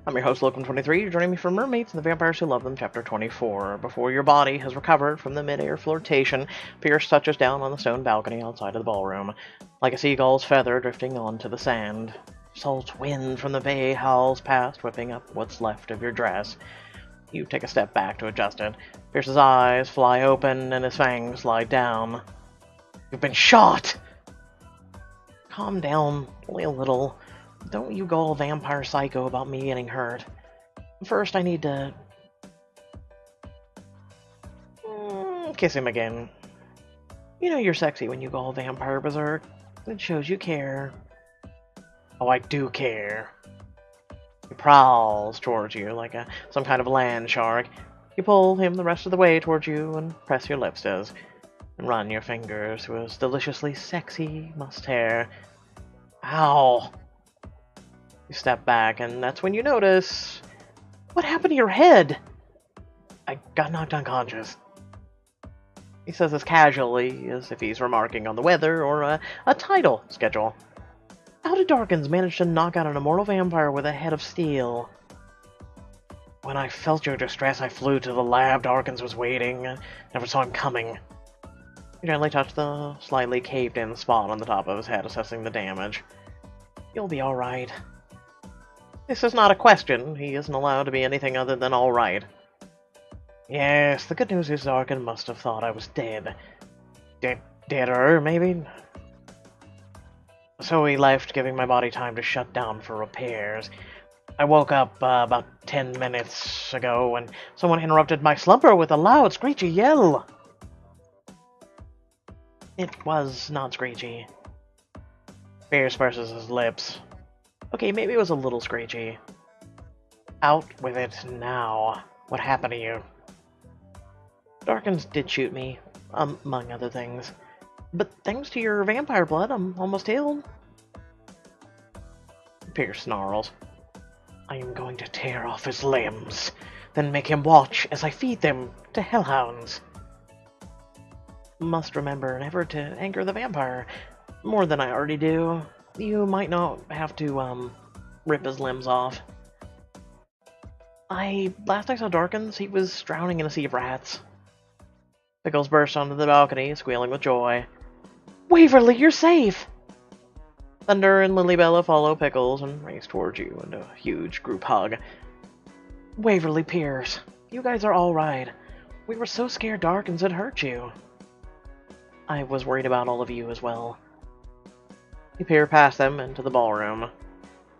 I'm your host, Logan23. You're joining me for Mermaids and the Vampires Who Love Them, Chapter 24. Before your body has recovered from the mid-air flirtation, Pierce touches down on the stone balcony outside of the ballroom, like a seagull's feather drifting onto the sand. Salt wind from the bay howls past, whipping up what's left of your dress. You take a step back to adjust it. Pierce's eyes fly open and his fangs slide down. You've been shot! Calm down, only a little. Don't you go all vampire psycho about me getting hurt. First, I need to... kiss him again. You know you're sexy when you go all vampire berserk. It shows you care. Oh, I do care. He prowls towards you like some kind of land shark. You pull him the rest of the way towards you and press your lips and run your fingers through his deliciously sexy mussed hair. Ow! You step back, and that's when you notice... What happened to your head? I got knocked unconscious. He says this casually, as if he's remarking on the weather or a title schedule. How did Darkins manage to knock out an immortal vampire with a head of steel? When I felt your distress, I flew to the lab. Darkins was waiting. Never saw him coming. You gently touch the slightly caved-in spot on the top of his head, assessing the damage. You'll be alright. This is not a question. He isn't allowed to be anything other than alright. Yes, the good news is Darkin must have thought I was dead. Deader, maybe? So he left, giving my body time to shut down for repairs. I woke up about 10 minutes ago when someone interrupted my slumber with a loud, screechy yell. It was not screechy. Pierce purses his lips. Okay, maybe it was a little screechy. Out with it now. What happened to you? Darkins did shoot me, among other things. But thanks to your vampire blood, I'm almost healed. Pierce snarls. I am going to tear off his limbs, then make him watch as I feed them to hellhounds. Must remember never to anger the vampire. More than I already do. You might not have to, rip his limbs off. Last I saw Darkins, he was drowning in a sea of rats. Pickles burst onto the balcony, squealing with joy. Waverly, you're safe! Thunder and Lilybella follow Pickles and race towards you in a huge group hug. Waverly Pierce, you guys are alright. We were so scared Darkins had hurt you. I was worried about all of you as well. You peer past them into the ballroom.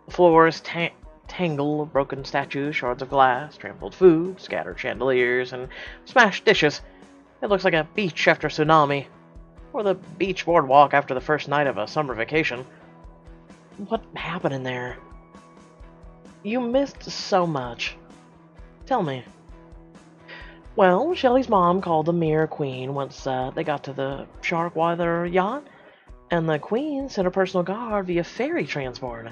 The floor is tangled of broken statues, shards of glass, trampled food, scattered chandeliers, and smashed dishes. It looks like a beach after tsunami, or the beach boardwalk after the first night of a summer vacation. What happened in there? You missed so much. Tell me. Well, Shelley's mom called the Mirror Queen once they got to the Sharkweather yacht, and the Queen sent a personal guard via ferry transport.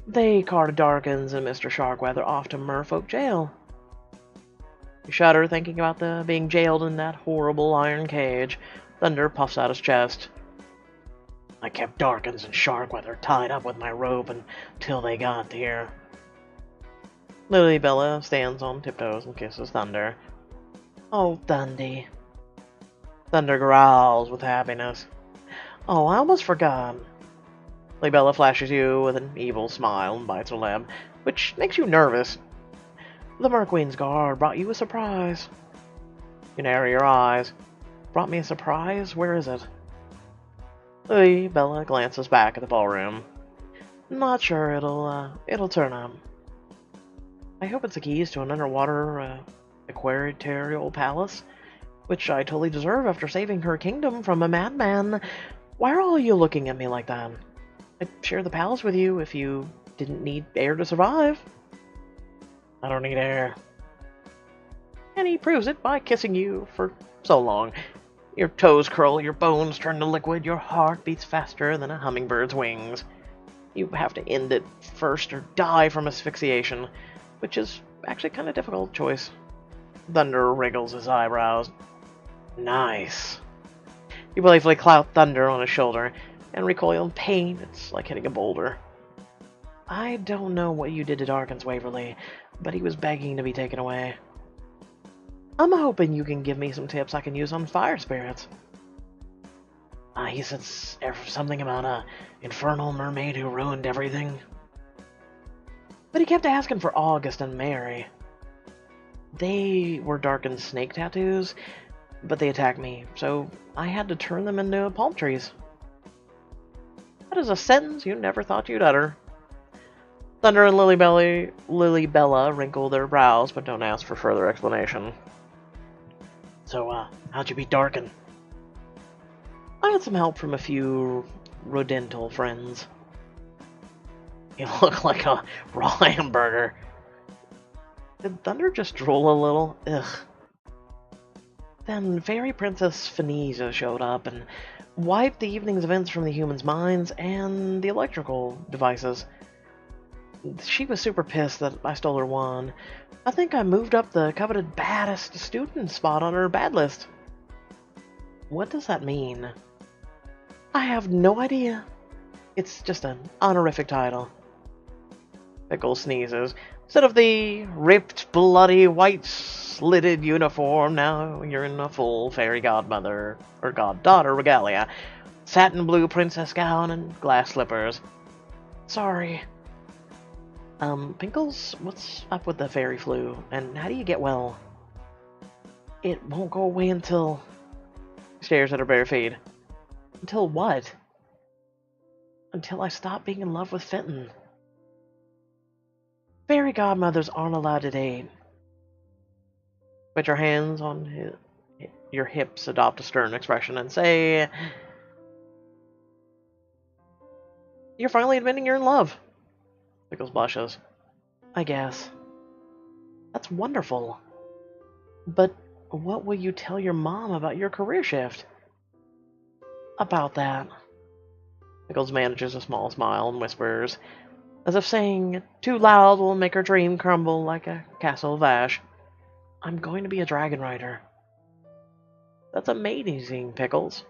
They carted Darkins and Mr. Sharkweather off to Merfolk jail. You shudder thinking about being jailed in that horrible iron cage. Thunder puffs out his chest. I kept Darkins and Sharkweather tied up with my rope until they got here. Lilybella stands on tiptoes and kisses Thunder. Oh, Thundy. Thunder growls with happiness. Oh, I almost forgot. Lilybella flashes you with an evil smile and bites her lip, which makes you nervous. The Merqueen's guard brought you a surprise. You narrow your eyes. Brought me a surprise? Where is it? Lilybella glances back at the ballroom. Not sure it'll turn up. I hope it's the keys to an underwater, aquatorial palace, which I totally deserve after saving her kingdom from a madman. Why are all you looking at me like that? I'd share the palace with you if you didn't need air to survive. I don't need air. And he proves it by kissing you for so long. Your toes curl, your bones turn to liquid, your heart beats faster than a hummingbird's wings. You have to end it first or die from asphyxiation, which is actually kind of a difficult choice. Thunder wriggles his eyebrows. Nice. You playfully clout Thunder on his shoulder and recoil in pain. It's like hitting a boulder. I don't know what you did to Darkins, Waverly, but he was begging to be taken away. I'm hoping you can give me some tips I can use on fire spirits. He said something about a infernal mermaid who ruined everything. But he kept asking for August and Mary. They were Darkin's snake tattoos, but they attacked me, so I had to turn them into palm trees. That is a sentence you never thought you'd utter. Thunder and Lily-Bella wrinkle their brows, but don't ask for further explanation. So, how'd you beat Darkin? I had some help from a few rodental friends. You look like a raw hamburger. Did Thunder just drool a little? Ugh. Then Fairy Princess Finisa showed up and wiped the evening's events from the humans' minds and the electrical devices. She was super pissed that I stole her wand. I think I moved up the coveted baddest student spot on her bad list. What does that mean? I have no idea. It's just an honorific title. Pickles sneezes. Instead of the ripped, bloody, white-slitted uniform, now you're in a full fairy godmother or goddaughter regalia. Satin blue princess gown and glass slippers. Sorry. Pinkles, what's up with the fairy flu, and how do you get well? It won't go away until... Stares at her bare feet. Until what? Until I stop being in love with Fenton. Fairy godmothers aren't allowed to date. Put your hands on your hips, adopt a stern expression, and say... You're finally admitting you're in love. Pickles blushes. I guess. That's wonderful. But what will you tell your mom about your career shift? About that. Pickles manages a small smile and whispers, as if saying, too loud will make her dream crumble like a castle of ash. I'm going to be a dragon rider. That's amazing, Pickles.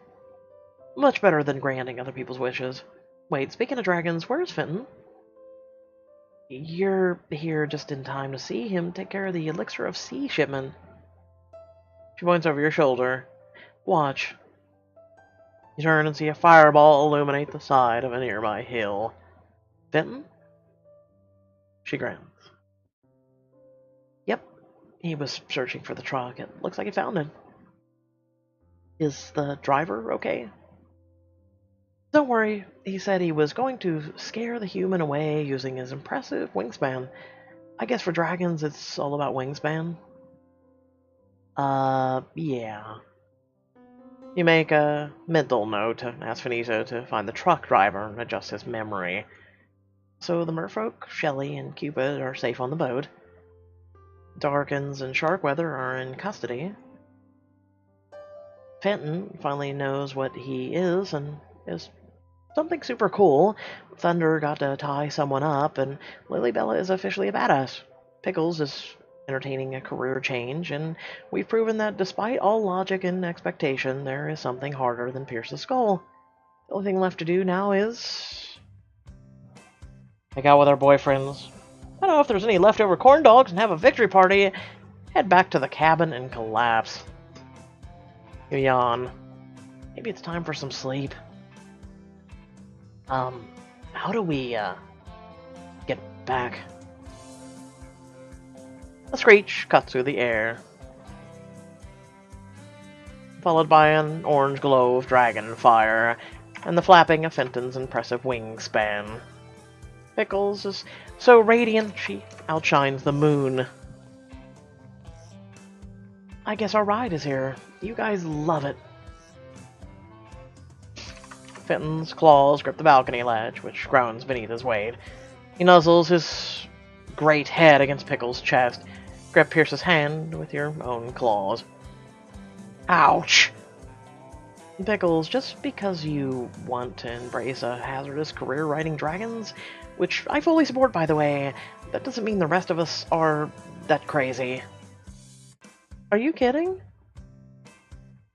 Much better than granting other people's wishes. Wait, speaking of dragons, where's Fenton? You're here just in time to see him take care of the Elixir of Sea shipment. She points over your shoulder. Watch. You turn and see a fireball illuminate the side of a nearby hill. Fenton? She grins. Yep, he was searching for the truck. It looks like he found it. Is the driver okay? Don't worry, he said he was going to scare the human away using his impressive wingspan. I guess for dragons it's all about wingspan. Yeah. You make a mental note to ask Finisa to find the truck driver and adjust his memory. So the merfolk, Shelley, and Cupid are safe on the boat. Darkins and Sharkweather are in custody. Fenton finally knows what he is and is something super cool. Thunder got to tie someone up, and Lily-Bella is officially a badass. Pickles is entertaining a career change, and we've proven that despite all logic and expectation, there is something harder than pierce the skull. The only thing left to do now is... hang out with our boyfriends. I don't know if there's any leftover corn dogs and have a victory party. Head back to the cabin and collapse. You yawn. Maybe it's time for some sleep. How do we, get back? A screech cuts through the air, followed by an orange glow of dragon fire, and the flapping of Fenton's impressive wingspan. Pickles is so radiant she outshines the moon. I guess our ride is here. You guys love it. Fenton's claws grip the balcony ledge, which groans beneath his weight. He nuzzles his great head against Pickles' chest. Grip pierces hand with your own claws. Ouch! Pickles, just because you want to embrace a hazardous career riding dragons, which I fully support by the way, that doesn't mean the rest of us are that crazy. Are you kidding?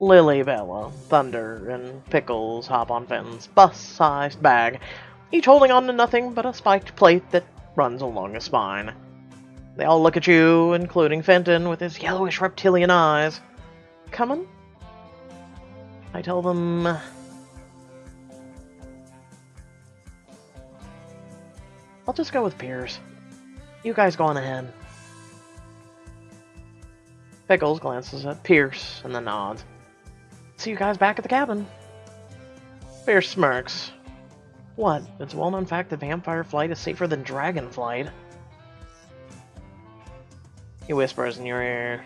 Lily-Bella, Thunder, and Pickles hop on Fenton's bus-sized bag, each holding on to nothing but a spiked plate that runs along his spine. They all look at you, including Fenton, with his yellowish reptilian eyes. Coming? I tell them... I'll just go with Piers. You guys go on ahead. Pickles glances at Pierce and then nods. See you guys back at the cabin. Pierce smirks. What? It's a well-known fact that vampire flight is safer than dragon flight. He whispers in your ear.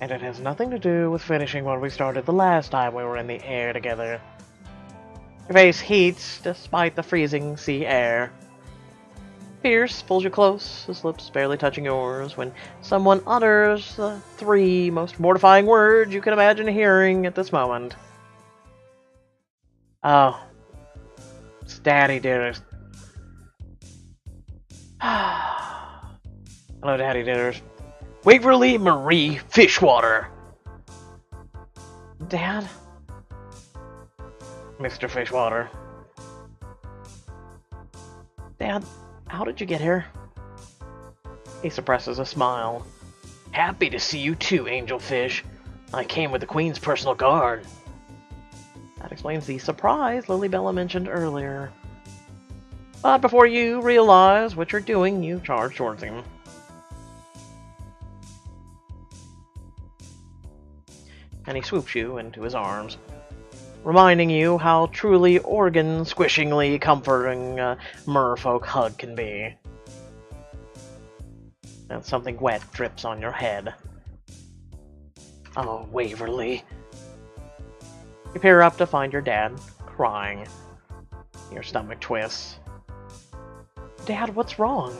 And it has nothing to do with finishing what we started the last time we were in the air together. Your face heats despite the freezing sea air. Pierce pulls you close, his lips barely touching yours, when someone utters the 3 most mortifying words you can imagine hearing at this moment. Oh. It's Daddy, dearest. Hello, Daddy, dearest. Waverly Marie Fishwater. Dad? Mr. Fishwater. Dad, how did you get here? He suppresses a smile. Happy to see you too, Angelfish. I came with the Queen's personal guard. That explains the surprise Lilybella mentioned earlier. But before you realize what you're doing, you charge towards him. And he swoops you into his arms, reminding you how truly organ-squishingly comforting a merfolk hug can be. And something wet drips on your head. Oh, Waverly. You peer up to find your dad, crying. Your stomach twists. Dad, what's wrong?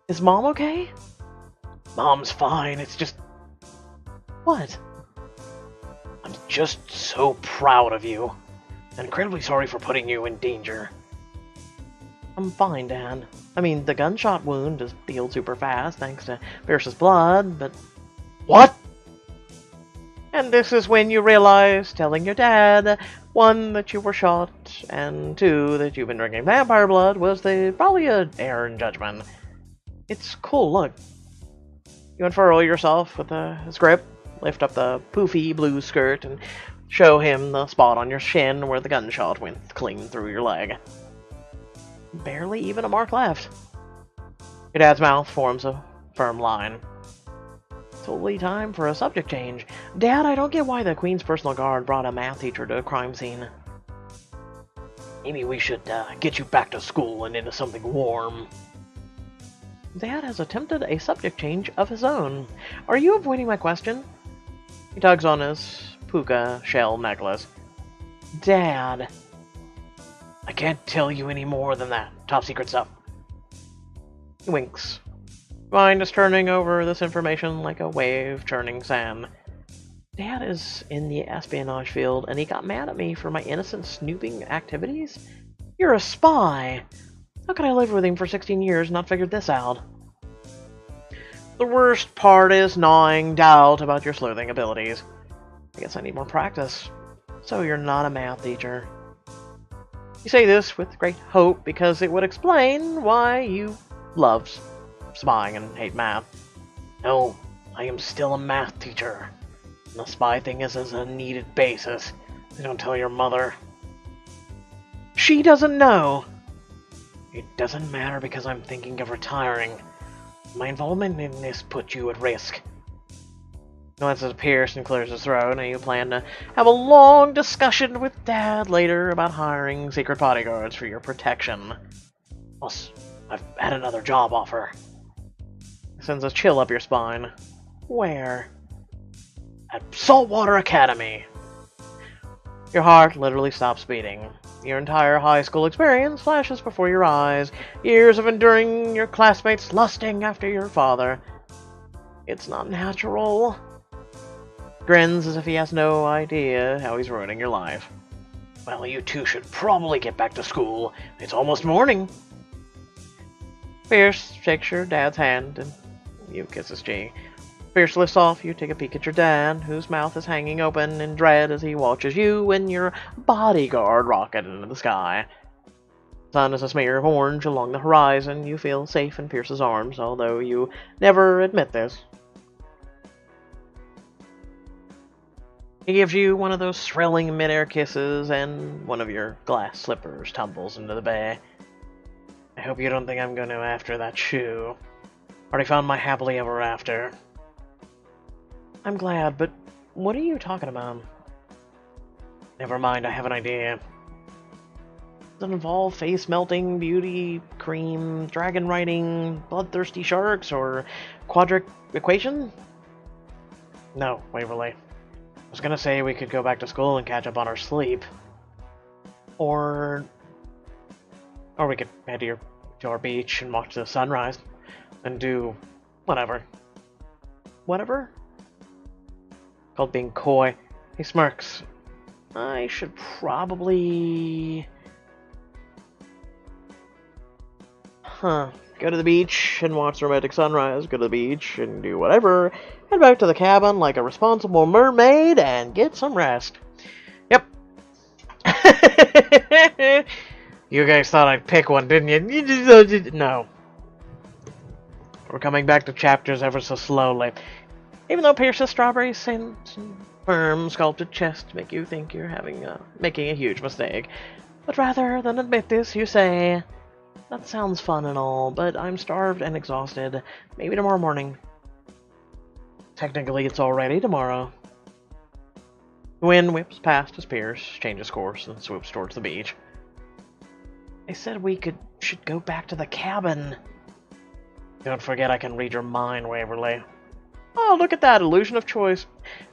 Is Mom okay? Mom's fine, it's just... What? I'm just so proud of you. Incredibly sorry for putting you in danger. I'm fine, Dad. I mean, the gunshot wound is healed super fast thanks to Pierce's blood, but... What? And this is when you realize, telling your dad, 1, that you were shot, and 2, that you've been drinking vampire blood was probably an error in judgment. It's cool, look. You unfurl yourself with his grip, lift up the poofy blue skirt, and show him the spot on your shin where the gunshot went clean through your leg. Barely even a mark left. Your dad's mouth forms a firm line. Totally time for a subject change. Dad, I don't get why the Queen's personal guard brought a math teacher to a crime scene. Maybe we should get you back to school and into something warm. Dad has attempted a subject change of his own. Are you avoiding my question? He tugs on his puka shell necklace. Dad. I can't tell you any more than that. Top secret stuff. He winks. Mind is turning over this information like a wave churning sand. Dad is in the espionage field, and he got mad at me for my innocent snooping activities? You're a spy! How could I live with him for 16 years and not figured this out? The worst part is gnawing doubt about your sleuthing abilities. I guess I need more practice. So you're not a math teacher. You say this with great hope because it would explain why you love spying and hate math. No, I am still a math teacher. And the spy thing is as a needed basis. Don't tell your mother. She doesn't know. It doesn't matter because I'm thinking of retiring. My involvement in this puts you at risk. Glances at Pierce and clears his throat, and you plan to have a long discussion with Dad later about hiring secret bodyguards for your protection. Plus, I've had another job offer. It sends a chill up your spine. Where? At Saltwater Academy. Your heart literally stops beating. Your entire high school experience flashes before your eyes. Years of enduring your classmates lusting after your father. It's not natural. Grins as if he has no idea how he's ruining your life. Well, you two should probably get back to school. It's almost morning. Pierce shakes your dad's hand, and you kiss his cheek. Pierce lifts off, you take a peek at your dad, whose mouth is hanging open in dread as he watches you and your bodyguard rocket into the sky. Sun is a smear of orange along the horizon. You feel safe in Pierce's arms, although you never admit this. He gives you one of those thrilling midair kisses, and one of your glass slippers tumbles into the bay. I hope you don't think I'm going to after that shoe. Already found my happily ever after. I'm glad, but what are you talking about? Never mind, I have an idea. Does it involve face melting, beauty, cream, dragon riding, bloodthirsty sharks, or quadric equation? No, Waverly. I was gonna say we could go back to school and catch up on our sleep. Or we could head to our beach and watch the sunrise. And do whatever. Whatever? Called being coy. He smirks. I should probably... Go to the beach and watch the romantic sunrise, go to the beach and do whatever, head back to the cabin like a responsible mermaid and get some rest. Yep. You guys thought I'd pick one, didn't you? No. We're coming back to chapters ever so slowly. Even though Pierce's strawberry scent and firm sculpted chest make you think you're making a huge mistake. But rather than admit this, you say... That sounds fun and all, but I'm starved and exhausted. Maybe tomorrow morning. Technically, it's already tomorrow. The wind whips past as Pierce changes course and swoops towards the beach. I said we should go back to the cabin. Don't forget I can read your mind, Waverly. Oh, look at that illusion of choice.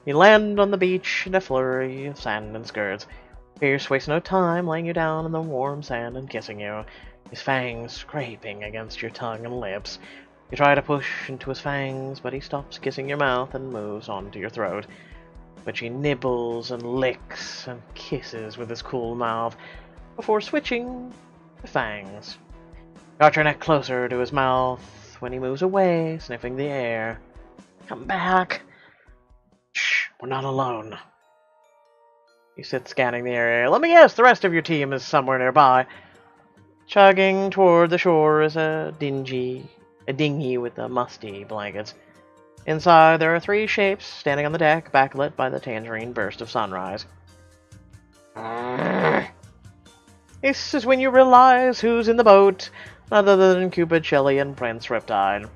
You land on the beach in a flurry of sand and skirts. Pierce wastes no time laying you down in the warm sand and kissing you. His fangs scraping against your tongue and lips. You try to push into his fangs, but he stops kissing your mouth and moves on to your throat. But he nibbles and licks and kisses with his cool mouth before switching to fangs. Got your neck closer to his mouth when he moves away, sniffing the air. Come back. Shh, we're not alone. You sit scanning the area. Let me guess, the rest of your team is somewhere nearby. Chugging toward the shore is a dinghy with the musty blankets. Inside, there are 3 shapes standing on the deck, backlit by the tangerine burst of sunrise. This is when you realize who's in the boat, other than Cupid, Shelley, and Prince Riptide.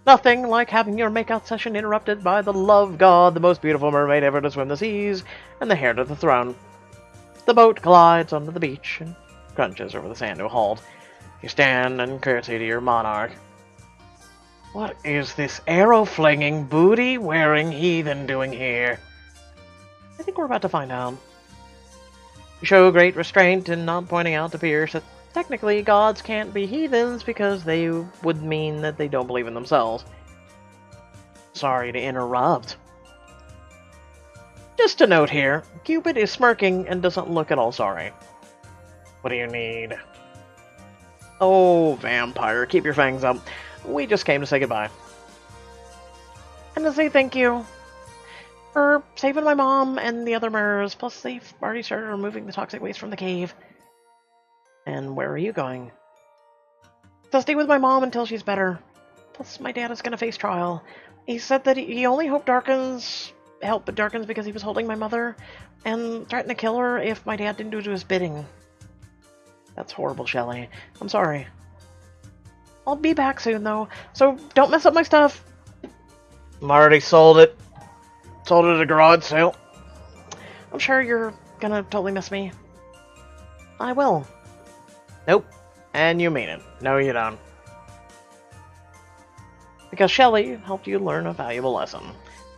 Nothing like having your makeout session interrupted by the love god, the most beautiful mermaid ever to swim the seas, and the heir to the throne. The boat glides onto the beach and crunches over the sand to a halt. You stand and curtsy to your monarch. What is this arrow-flinging, booty-wearing heathen doing here? I think we're about to find out. You show great restraint in not pointing out to Pierce that technically gods can't be heathens because they would mean that they don't believe in themselves. Sorry to interrupt. Just a note here, Cupid is smirking and doesn't look at all sorry. What do you need? Oh, vampire, keep your fangs up. We just came to say goodbye. And to say thank you for saving my mom and the other Mers, plus they've already started removing the toxic waste from the cave. And where are you going? To stay with my mom until she's better. Plus, my dad is going to face trial. He said that he only hoped Darkins because he was holding my mother, and threatened to kill her if my dad didn't do his bidding. That's horrible, Shelley. I'm sorry. I'll be back soon, though, so don't mess up my stuff. I'm already sold it. Sold it at a garage sale. I'm sure you're gonna totally miss me. I will. Nope. And you mean it. No, you don't. Because Shelley helped you learn a valuable lesson.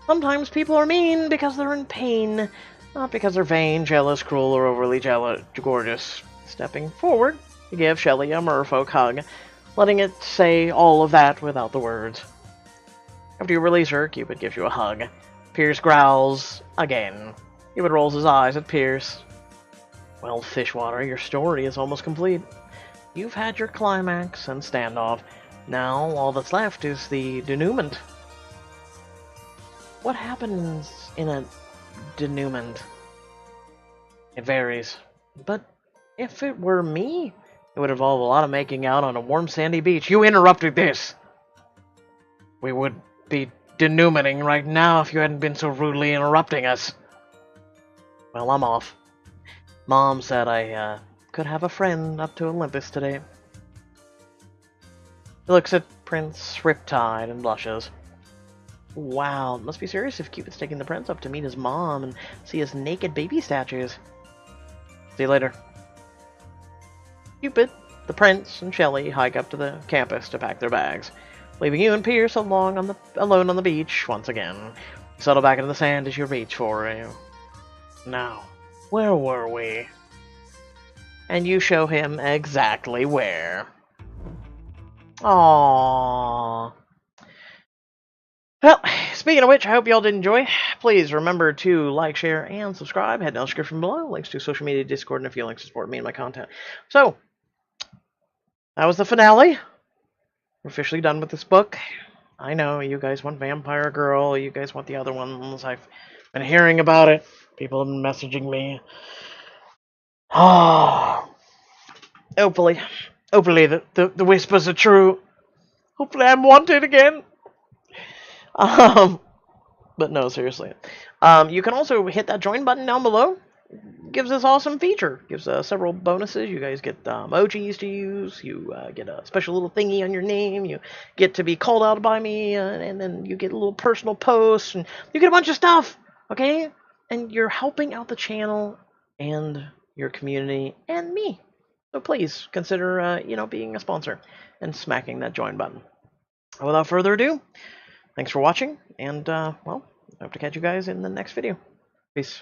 Sometimes people are mean because they're in pain, not because they're vain, jealous, cruel, or overly gorgeous. Stepping forward, you give Shelley a merfolk hug, letting it say all of that without the words. After you release her, Cupid gives you a hug. Pierce growls again. Cupid rolls his eyes at Pierce. Well, Fishwater, your story is almost complete. You've had your climax and standoff. Now, all that's left is the denouement. What happens in a denouement? It varies. But if it were me, It would involve a lot of making out on a warm sandy beach. You interrupted this! We would be denouementing right now if you hadn't been so rudely interrupting us. Well, I'm off. Mom said I could have a friend up to Olympus today. He looks at Prince Riptide and blushes. Wow, it must be serious if Cupid's taking the prince up to meet his mom and see his naked baby statues. See you later. Cupid, the prince, and Shelley hike up to the campus to pack their bags, leaving you and Pierce alone on the beach once again. You settle back into the sand as you reach for you. Now, where were we? And you show him exactly where. Aww. Well, speaking of which, I hope y'all did enjoy. Please remember to like, share, and subscribe. Head down the description below. Links to social media, Discord, and a few links to support me and my content. So, that was the finale. We're officially done with this book. I know, you guys want Vampire Girl. You guys want the other ones. I've been hearing about it. People have been messaging me. Hopefully the whispers are true. Hopefully I'm wanted again. But no, seriously. You can also hit that join button down below. Gives this awesome feature. Gives several bonuses. You guys get emojis to use. You get a special little thingy on your name. You get to be called out by me, and then you get a little personal post, and you get a bunch of stuff. Okay, and you're helping out the channel and your community and me. So please consider, being a sponsor and smacking that join button. Without further ado, thanks for watching, and, well, I hope to catch you guys in the next video. Peace.